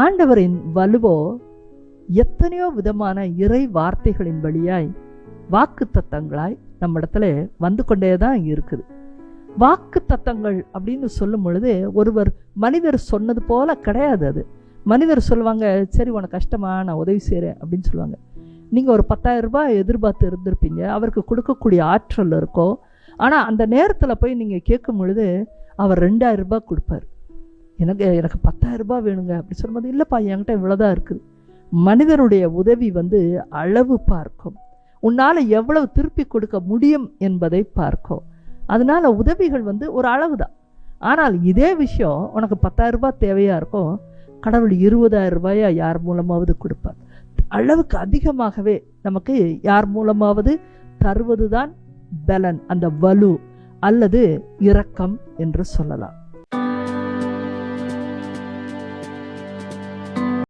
ஆண்டவரின் வலுவோ எத்தனையோ விதமான இறை வார்த்தைகளின் வழியாய் வாக்கு தத்தங்களாய் நம்மிடத்துல வந்து கொண்டேதான் இருக்குது. வாக்கு தத்தங்கள் அப்படின்னு சொல்லும் பொழுது ஒருவர் மனிதர் சொன்னது போல கிடையாது. அது மனிதர் சொல்லுவாங்க, சரி உனக்கு கஷ்டமா, நான் உதவி செய்கிறேன் அப்படின்னு சொல்லுவாங்க. நீங்கள் ஒரு 10,000 ரூபாய் எதிர்பார்த்து இருந்திருப்பீங்க, அவருக்கு கொடுக்கக்கூடிய ஆற்றல் இருக்கோ. ஆனால் அந்த நேரத்தில் போய் நீங்கள் கேட்கும் பொழுது அவர் 2,000 ரூபாய் கொடுப்பார். எனக்கு 10,000 ரூபாய் வேணுங்க அப்படி சொல்லும்போது, இல்லைப்பா என்கிட்ட இவ்வளோதான் இருக்குது. மனிதனுடைய உதவி அளவு பார்க்கும், உன்னால் எவ்வளவு திருப்பி கொடுக்க முடியும் என்பதை பார்க்கும். அதனால உதவிகள் ஒரு அளவு தான். ஆனால் இதே விஷயம் உனக்கு 10,000 ரூபாய் தேவையாக இருக்கும், கடவுள் 20,000 ரூபாயா யார் மூலமாவது கொடுப்பார். அளவுக்கு அதிகமாகவே நமக்கு யார் மூலமாவது தருவதுதான் பலன், அந்த வலு அல்லது இரக்கம் என்று சொல்லலாம்.